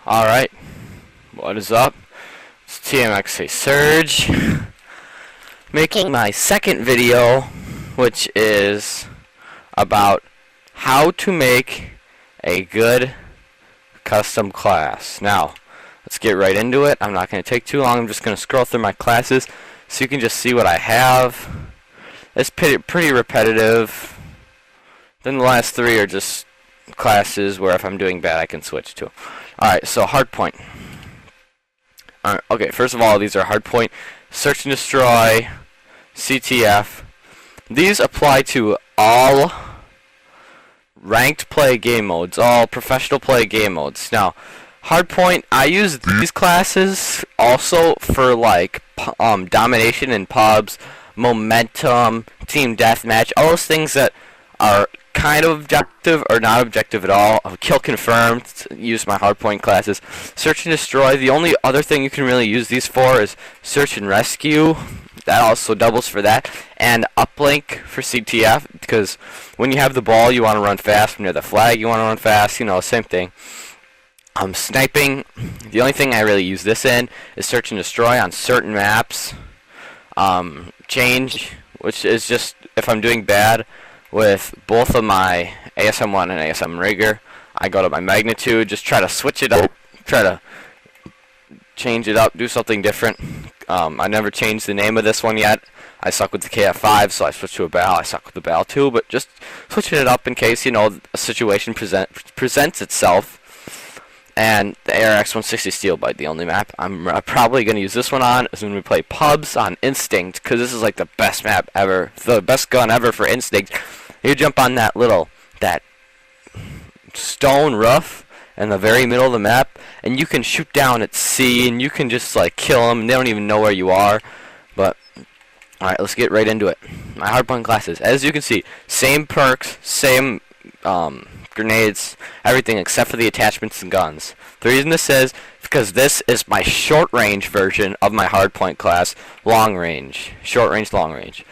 Alright, what is up? It's TMXA Surge, making my second video, which is about how to make a good custom class. Now, let's get right into it. I'm not going to take too long. I'm just going to scroll through my classes so you can just see what I have. It's pretty repetitive. Then the last three are just classes where if I'm doing bad I can switch to. Alright, so hardpoint. Okay, first of all, these are hardpoint, search and destroy, CTF. These apply to all ranked play game modes, all professional play game modes. Now, hardpoint, I use these classes also for like domination in pubs, momentum, team deathmatch, all those things that are kind of objective or not objective at all. Kill confirmed, use my hardpoint classes. Search and destroy, the only other thing you can really use these for is search and rescue. That also doubles for that. And uplink for CTF, because when you have the ball you want to run fast, when you have the flag you want to run fast, you know, same thing. Sniping, the only thing I really use this in is search and destroy on certain maps. Change, which is just if I'm doing bad with both of my ASM1 and ASM Rigger, I go to my magnitude, just try to switch it up, try to change it up, do something different. I never changed the name of this one yet. I suck with the KF5, so I switched to a BAL. I suck with the BAL too, but just switching it up in case, you know, a situation presents itself. And the ARX-160 Steel Bite, the only map I'm probably going to use this one on is when we play pubs on Instinct, because this is like the best map ever, the best gun ever for Instinct. You jump on that stone roof in the very middle of the map, and you can shoot down at sea, and you can just like kill them, and they don't even know where you are. But alright, let's get right into it. My hardpoint classes, as you can see, same perks, same grenades, everything except for the attachments and guns. The reason this is because this is my short range version of my hardpoint class, long range, short range, long range.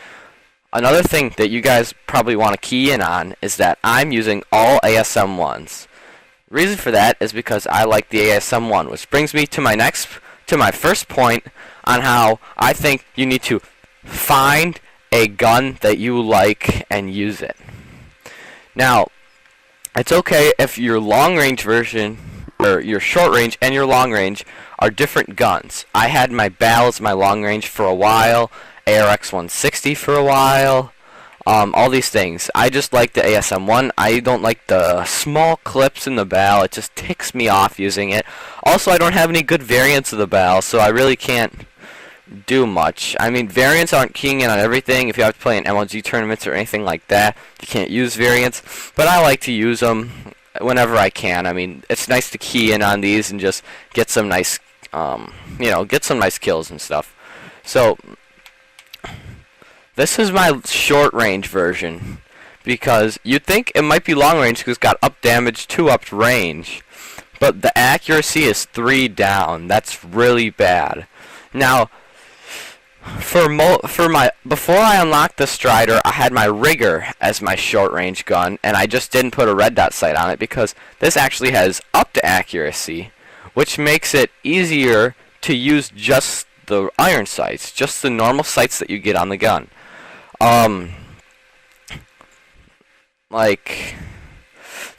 Another thing that you guys probably want to key in on is that I'm using all ASM1s. The reason for that is because I like the ASM1, which brings me to my first point on how I think you need to find a gun that you like and use it. Now, it's okay if your long range version, or your short range and your long range are different guns. I had my BAL as my long range for a while, ARX-160 for a while, all these things. I just like the ASM1. I don't like the small clips in the BAL. It just ticks me off using it. Also, I don't have any good variants of the BAL, so I really can't do much. I mean, variants aren't keying in on everything. If you have to play in MLG tournaments or anything like that, you can't use variants, but I like to use them whenever I can. I mean, it's nice to key in on these and just get some nice, you know, get some nice kills and stuff. So, this is my short range version, because you'd think it might be long range because it's got up damage, 2 up range, but the accuracy is 3 down. That's really bad. Now, before I unlocked the Strider, I had my Rigger as my short range gun, and I just didn't put a red dot sight on it because this actually has up to accuracy, which makes it easier to use just the iron sights, just the normal sights that you get on the gun. Like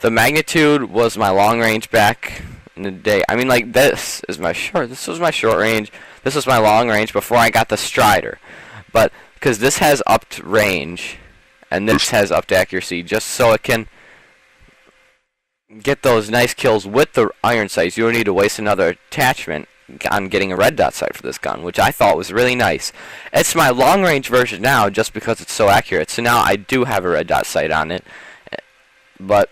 the magnitude was my long range back in the day. I mean, like this was my short range. This was my long range before I got the Strider. But because this has upped range and this has upped accuracy, just so it can get those nice kills with the iron sights, you don't need to waste another attachment on getting a red dot sight for this gun, which I thought was really nice. It's my long range version now just because it's so accurate. So now I do have a red dot sight on it. But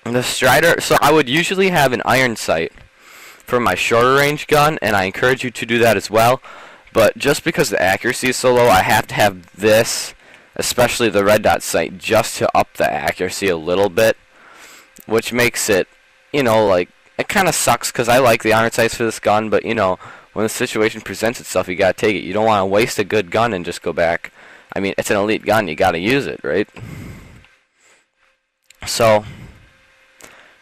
the Strider, so I would usually have an iron sight for my shorter range gun, and I encourage you to do that as well. But just because the accuracy is so low, I have to have this, especially the red dot sight, just to up the accuracy a little bit, which makes it, you know, like, it kind of sucks because I like the iron sights for this gun, but, you know, when the situation presents itself, you gotta take it. You don't want to waste a good gun and just go back. I mean, it's an elite gun, you gotta use it, right? So,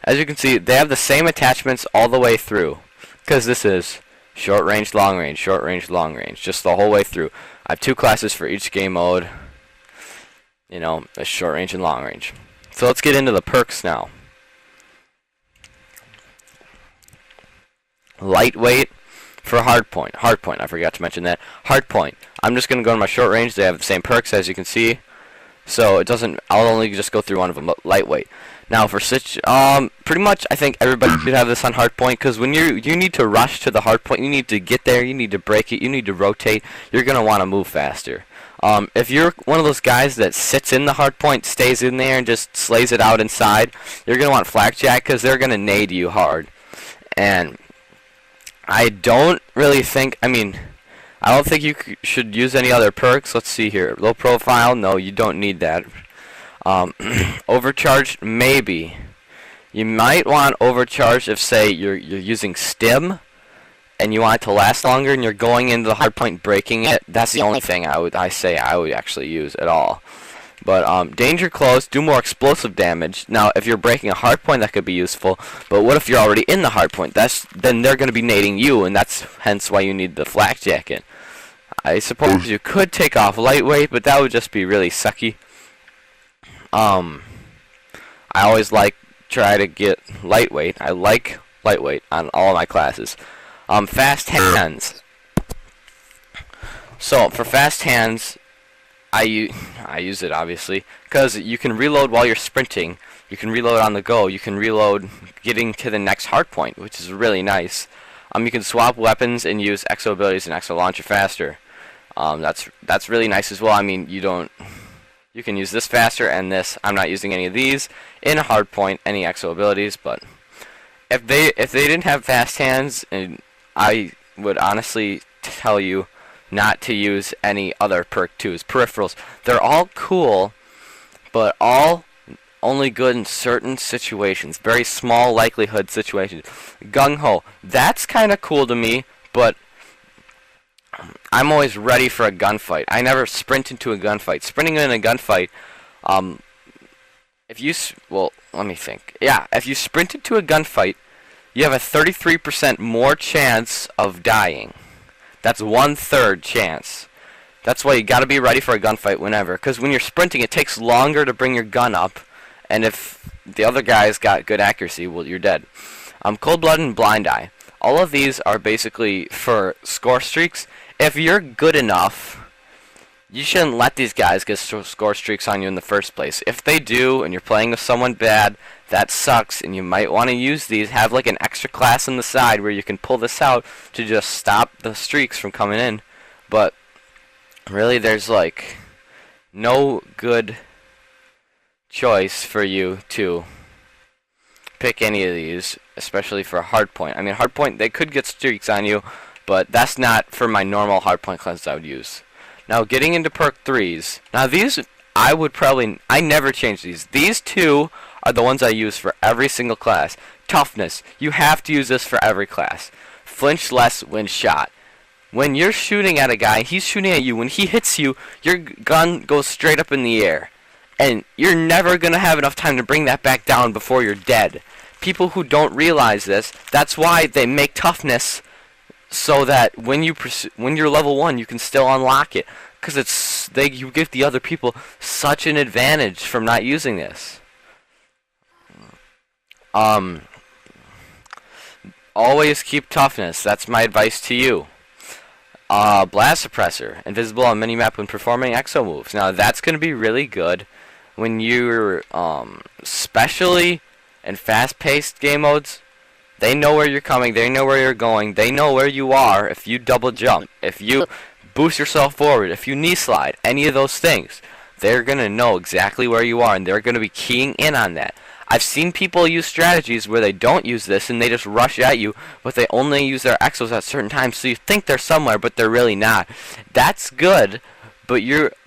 As you can see, they have the same attachments all the way through. Because this is short range, long range, short range, long range. Just the whole way through. I have 2 classes for each game mode. You know, a short range and long range. So let's get into the perks now. Lightweight for hardpoint. Hardpoint, I forgot to mention that. Hardpoint. I'm just going to go to my short range. They have the same perks as you can see. So it doesn't, I'll only just go through one of them, but lightweight. Now for pretty much I think everybody should have this on hardpoint, because when you need to rush to the hardpoint, you need to get there, you need to break it, you need to rotate, you're going to want to move faster. If you're one of those guys that sits in the hardpoint, stays in there, and just slays it out inside, you're going to want flakjack, because they're going to nade you hard. And I don't really think, I don't think you should use any other perks. Let's see here. Low profile, no, you don't need that. Overcharged, maybe. You might want overcharged if, say, you're using stim, and you want it to last longer, and you're going into the hardpoint breaking it. That's the only thing I would actually use at all. But danger close, do more explosive damage. Now, if you're breaking a hardpoint, that could be useful. But what if you're already in the hardpoint? Then they're going to be nading you, and that's hence why you need the flak jacket. I suppose you could take off lightweight, but that would just be really sucky. I always try to get lightweight. I like lightweight on all of my classes. Fast hands. So for fast hands, I use it obviously because you can reload while you're sprinting. You can reload on the go. You can reload getting to the next hardpoint, which is really nice. You can swap weapons and use exo abilities and exo launcher faster. That's really nice as well. You can use this faster and this. I'm not using any of these in a hardpoint, any exo abilities, but if they didn't have fast hands, and I would honestly tell you not to use any other perk 2s. Peripherals, they're all cool, but all only good in certain situations, very small likelihood situations. Gung Ho, that's kind of cool to me, but I'm always ready for a gunfight. I never sprint into a gunfight. Sprinting in a gunfight, let me think. Yeah, if you sprint into a gunfight, you have a 33% more chance of dying. That's 1/3 chance. That's why you gotta be ready for a gunfight whenever. Because when you're sprinting, it takes longer to bring your gun up, and if the other guy's got good accuracy, well, you're dead. Cold Blood and Blind Eye. All of these are basically for score streaks. If you're good enough, you shouldn't let these guys get score streaks on you in the first place. If they do, and you're playing with someone bad, that sucks, and you might want to use these. Have like an extra class on the side where you can pull this out to just stop the streaks from coming in. But really, there's like no good choice for you to pick any of these, especially for hardpoint. Hardpoint, they could get streaks on you, but that's not for my normal hardpoint classes I would use. Now, getting into perk 3s. Now, these, I never change these. These 2 are the ones I use for every single class. Toughness. You have to use this for every class. Flinch less when shot. When you're shooting at a guy, he's shooting at you. When he hits you, your gun goes straight up in the air. And you're never going to have enough time to bring that back down before you're dead. People who don't realize this, that's why they make toughness so that when you're level 1, you can still unlock it, because you give the other people such an advantage from not using this. Always keep toughness. That's my advice to you. Blast Suppressor, invisible on minimap when performing exo moves. Now that's going to be really good when you're especially in fast-paced game modes. They know where you're coming, they know where you're going, they know where you are if you double jump, if you boost yourself forward, if you knee slide, any of those things. They're going to know exactly where you are, and they're going to be keying in on that. I've seen people use strategies where they don't use this, and they just rush at you, but they only use their exos at certain times, so you think they're somewhere, but they're really not. That's good, but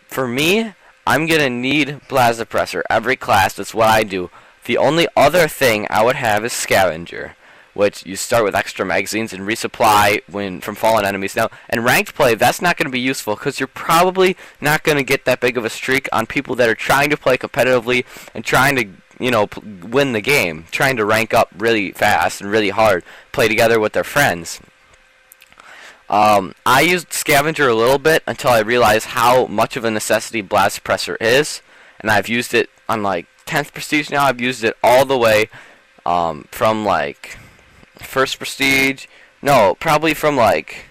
for me, I'm going to need Blast Suppressor every class. That's what I do. The only other thing I would have is Scavenger, which you start with extra magazines and resupply from fallen enemies. Now, in ranked play, that's not going to be useful because you're probably not going to get that big of a streak on people that are trying to play competitively and trying to win the game, trying to rank up really fast and really hard, play together with their friends. I used Scavenger a little bit until I realized how much of a necessity Blast Suppressor is, and I've used it on like 10th Prestige now. I've used it all the way from like first Prestige, no, probably from like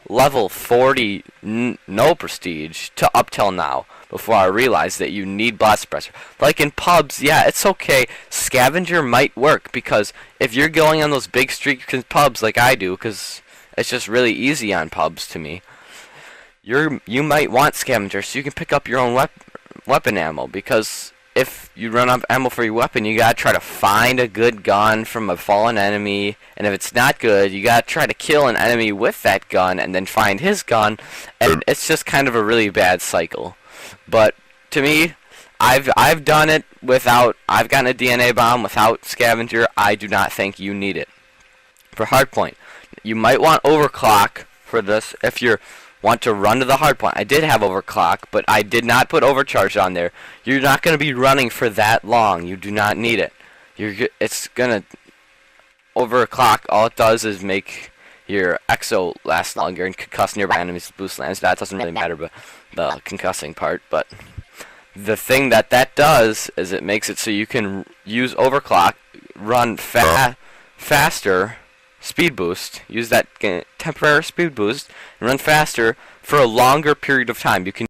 level 40 no Prestige to up till now, before I realized that you need Blast Suppressor. Like in pubs, yeah, it's okay. Scavenger might work, because if you're going on those big streaks in pubs like I do, because it's just really easy on pubs to me, you might want Scavenger so you can pick up your own weapon ammo, because if you run out of ammo for your weapon, you gotta try to find a good gun from a fallen enemy, and if it's not good, you gotta try to kill an enemy with that gun and then find his gun, and it's just kind of a really bad cycle. But to me, I've done it without. I've gotten a DNA bomb without Scavenger. I do not think you need it. For hardpoint, you might want overclock for this if you want to run to the hardpoint. I did have overclock, but I did not put overcharge on there. You're not going to be running for that long. You do not need it. It's gonna overclock. All it does is make your exo last longer and concuss nearby enemies to boost lands. That doesn't really matter, but the concussing part. But the thing that does is it makes it so you can use overclock, run faster, speed boost, use that temporary speed boost, and run faster for a longer period of time. You can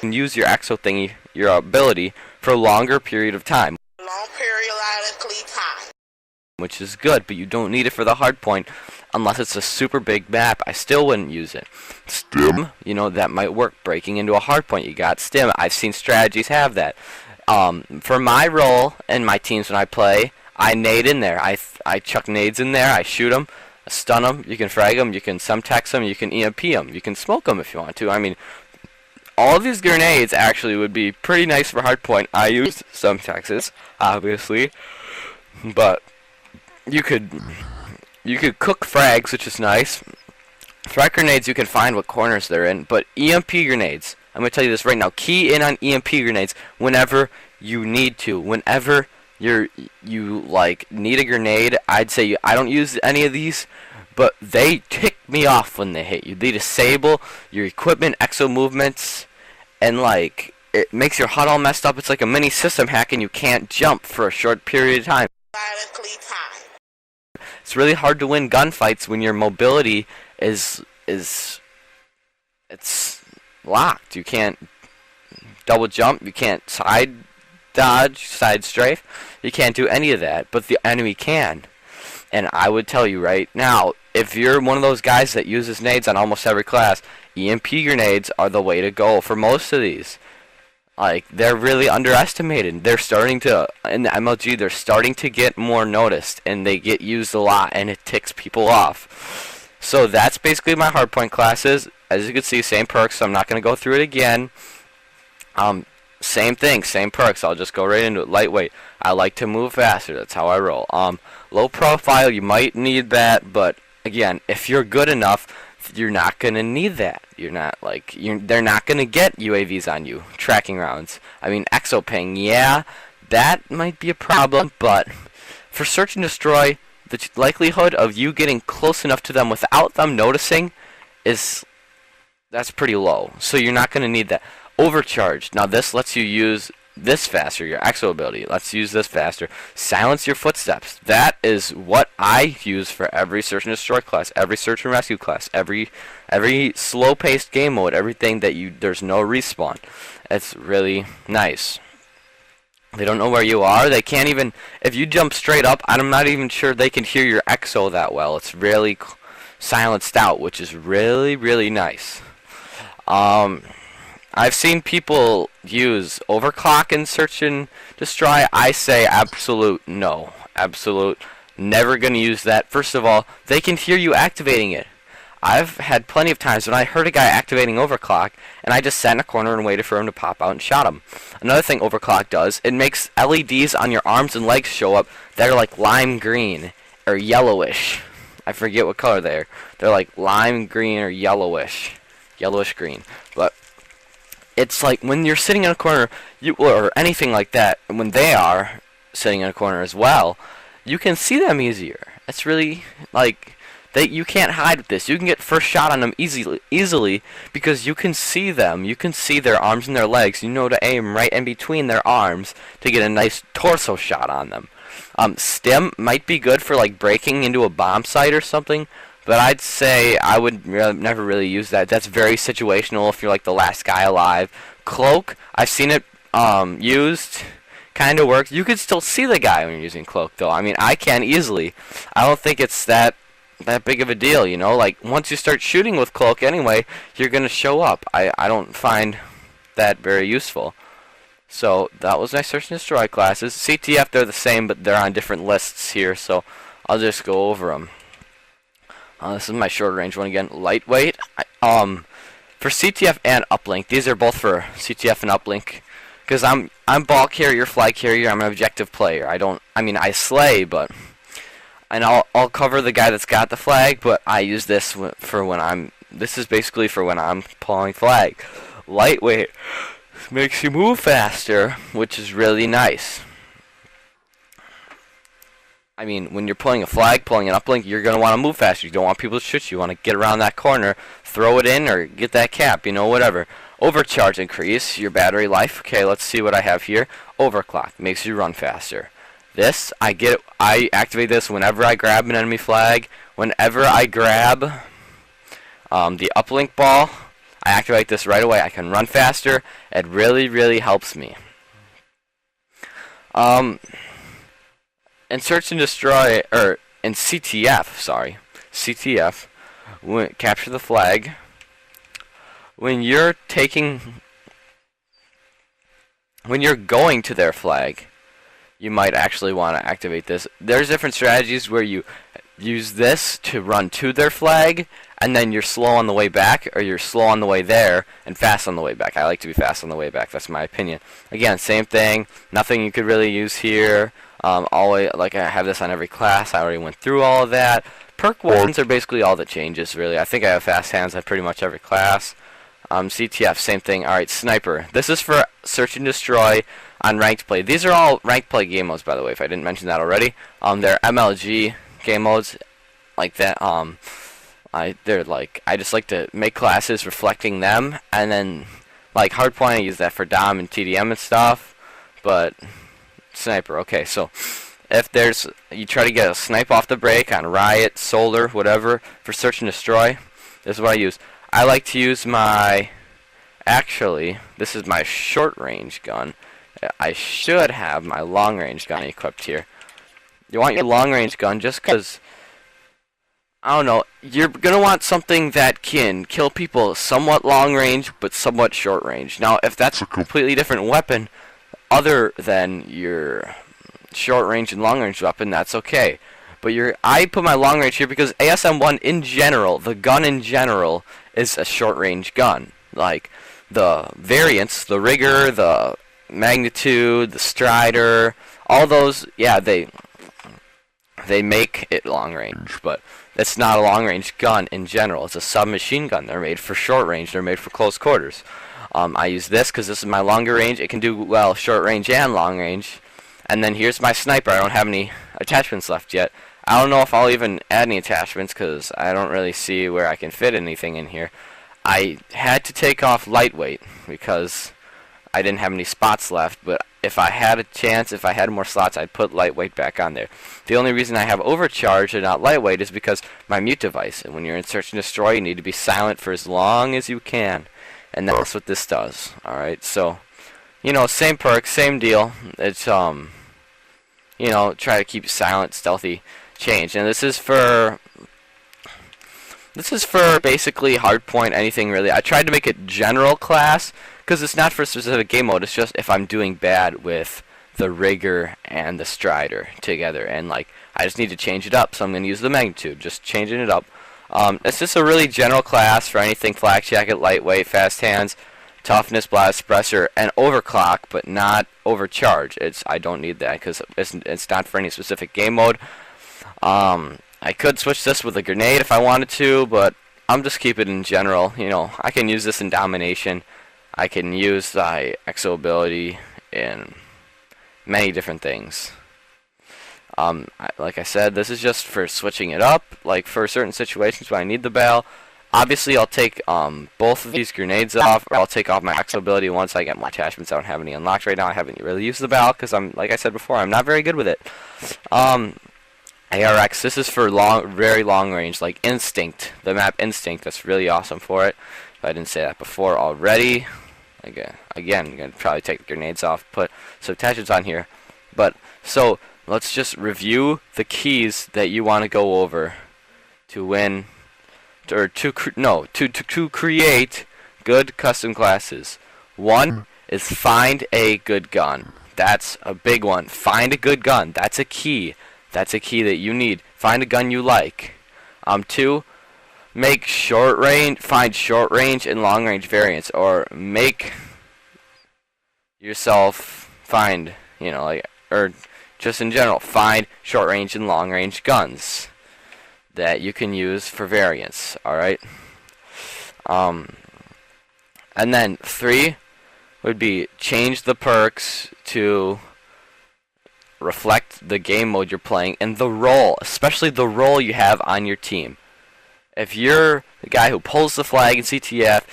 use your exo thingy, your ability, for a longer period of time. Which is good, but you don't need it for the hard point unless it's a super big map. I still wouldn't use it. Stim, that might work. Breaking into a hard point, you got Stim. I've seen strategies have that. For my role in my teams when I play, I nade in there. I chuck nades in there. I shoot them, stun them. You can frag them. You can Semtex them. You can EMP them. You can smoke them if you want to. I mean, all of these grenades actually would be pretty nice for hardpoint. I used Semtexes, obviously, but you could cook frags, which is nice. Frag grenades, you can find what corners they're in, but EMP grenades, I'm going to tell you this right now, key in on EMP grenades whenever you need to. Whenever you need a grenade, I'd say I don't use any of these, but they tick me off when they hit you. They disable your equipment, exo movements, and it makes your HUD all messed up. It's like a mini system hack, and you can't jump for a short period of time. It's really hard to win gunfights when your mobility is locked. You can't double jump, you can't side dodge, side strafe. You can't do any of that, but the enemy can. And I would tell you right now, if you're one of those guys that uses nades on almost every class, EMP grenades are the way to go for most of these. They're really underestimated. They're starting to, in the MLG, they're starting to get more noticed, and they get used a lot, and it ticks people off. So that's basically my hardpoint classes. As you can see, same perks, so I'm not going to go through it again. Same thing, same perks. I'll just go right into it. Lightweight. I like to move faster. That's how I roll. Low profile, you might need that, but again, if you're good enough, you're not gonna need that. You're not they're not gonna get UAVs on you, tracking rounds. I mean, exoping, yeah, that might be a problem, but for search and destroy, the likelihood of you getting close enough to them without them noticing that's pretty low. So you're not gonna need that. Overcharge. Now this lets you use this faster, your exo ability. Let's use this faster. Silence your footsteps. That is what I use for every search and destroy class, every search and rescue class, every slow-paced game mode, everything that there's no respawn. It's really nice. They don't know where you are. They can't even, if you jump straight up, I'm not even sure they can hear your exo that well. It's really silenced out, which is really, really nice. I've seen people use overclock in search and destroy. I say absolute no. Absolute. Never going to use that. First of all, they can hear you activating it. I've had plenty of times when I heard a guy activating overclock, and I just sat in a corner and waited for him to pop out and shot him. Another thing overclock does, it makes LEDs on your arms and legs show up that are like lime green or yellowish. I forget what color they are. They're like lime green or yellowish green. But it's like when you're sitting in a corner, or anything like that, and when they are sitting in a corner as well, you can see them easier. It's really like you can't hide with this. You can get first shot on them easily because you can see them. You can see their arms and their legs. You know to aim right in between their arms to get a nice torso shot on them. Stim might be good for like breaking into a bomb site or something, but I'd say I would never really use that. That's very situational if you're like the last guy alive. Cloak, I've seen it used. Kind of works. You can still see the guy when you're using cloak, though. I mean, I can easily. I don't think it's that big of a deal, you know? Like, once you start shooting with cloak anyway, you're going to show up. I don't find that very useful. So, that was my search and destroy classes. CTF, they're the same, but they're on different lists here, so I'll just go over them. This is my short range one again. Lightweight. For CTF and uplink, these are both for CTF and uplink. Because I'm ball carrier, flag carrier. I'm an objective player. I mean, I slay, but and I'll cover the guy that's got the flag. But I use this for when I'm. This is basically for when I'm pulling flag. Lightweight makes you move faster, which is really nice. I mean, when you're pulling a flag, pulling an uplink, you're gonna want to move faster. You don't want people to shoot you. You want to get around that corner, throw it in, or get that cap. You know, whatever. Overcharge increase your battery life. Okay, let's see what I have here. Overclock makes you run faster. This I activate this whenever I grab an enemy flag. Whenever I grab the uplink ball, I activate this right away. I can run faster. It really helps me. In search and destroy, or in CTF, sorry, CTF, capture the flag. When you're going to their flag, you might actually want to activate this. There's different strategies where you use this to run to their flag, and then you're slow on the way back, or you're slow on the way there, and fast on the way back. I like to be fast on the way back. That's my opinion. Again, same thing. Nothing you could really use here. Always, like I have this on every class. I already went through all of that. Perk weapons are basically all that changes, really. I think I have fast hands at pretty much every class. CTF, same thing. Alright, Sniper. This is for search and destroy on ranked play. These are all ranked play game modes, by the way, if I didn't mention that already. They're MLG game modes like that. I just like to make classes reflecting them, and then like Hardpoint, I use that for Dom and TDM and stuff. But Sniper, okay, so if you try to get a snipe off the break on Riot, Solar, whatever, for search and destroy, this is what I use. I like to use this is my short range gun. I should have my long range gun equipped here. You want your long range gun just because, I don't know, you're going to want something that can kill people somewhat long range but somewhat short range. Now, if that's a completely different weapon other than your short range and long range weapon, that's okay. But I put my long range here because ASM-1 in general, the gun in general, is a short range gun. Like the variants, the Rigger, the Magnitude, the Strider, all those, yeah, they make it long range, but it's not a long range gun in general. It's a submachine gun. They're made for short range. They're made for close quarters. I use this because this is my longer range. It can do well short range and long range. And then here's my sniper. I don't have any attachments left yet. I don't know if I'll even add any attachments because I don't really see where I can fit anything in here. I had to take off lightweight because I didn't have any spots left, but if I had a chance, if I had more slots, I'd put lightweight back on there. The only reason I have overcharge and not lightweight is because my mute device. And when you're in search and destroy, you need to be silent for as long as you can. And that's what this does. Alright, so, you know, same perk, same deal. It's, you know, try to keep silent, stealthy, change. And this is for basically hardpoint, anything really. I tried to make it general class, because it's not for a specific game mode. It's just if I'm doing bad with the Rigger and the Strider together. And, like, I just need to change it up. So I'm going to use the Magnitude, just changing it up. It's just a really general class for anything flak jacket, lightweight, fast hands, toughness, blast suppressor, and overclock, but not overcharge. I don't need that because it's not for any specific game mode. I could switch this with a grenade if I wanted to, but I'm just keep it in general. You know, I can use this in domination. I can use the exo ability in many different things. Like I said, this is just for switching it up, like for certain situations when I need the bell. Obviously, I'll take both of these grenades off, or I'll take off my exo ability once I get my attachments. I don't have any unlocked right now. I haven't really used the bell because like I said before, I'm not very good with it. ARX, this is for very long range, like Instinct, the map Instinct. That's really awesome for it. If I didn't say that before already, again, I'm gonna probably take the grenades off, put some attachments on here. But so let's just review the keys that you want to go over to win, or to create good custom classes. One is find a good gun. That's a big one. Find a good gun. That's a key. That's a key that you need. Find a gun you like. Two, find short range and long range variants, or make yourself find, or just in general, find short range and long range guns that you can use for variants. All right. And then 3 would be change the perks to reflect the game mode you're playing and the role, especially the role you have on your team. If you're the guy who pulls the flag in CTF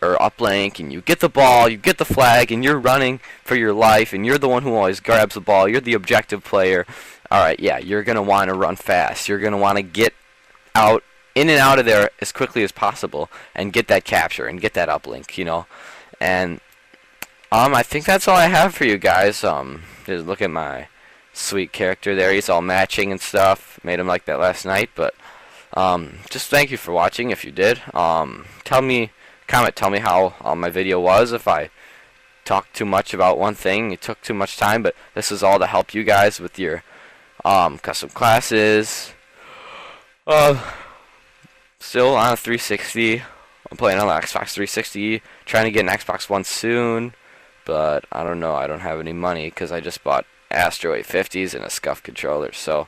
or uplink and you get the ball, you get the flag, and you're running for your life, and you're the one who always grabs the ball, you're the objective player, alright, yeah, you're going to want to run fast. You're going to want to get in and out of there as quickly as possible and get that capture and get that uplink, And I think that's all I have for you guys. Just look at my sweet character there. He's all matching and stuff. Made him like that last night. But just thank you for watching if you did. Tell me how my video was. If I talked too much about one thing, it took too much time. But this is all to help you guys with your custom classes. Still on a 360. I'm playing on the Xbox 360. Trying to get an Xbox One soon. But I don't know. I don't have any money because I just bought Astro 850s and a SCUF controller. So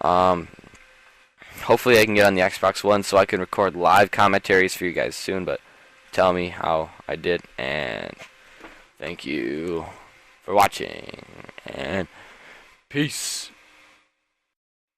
hopefully I can get on the Xbox One so I can record live commentaries for you guys soon. But tell me how I did, and thank you for watching, and peace.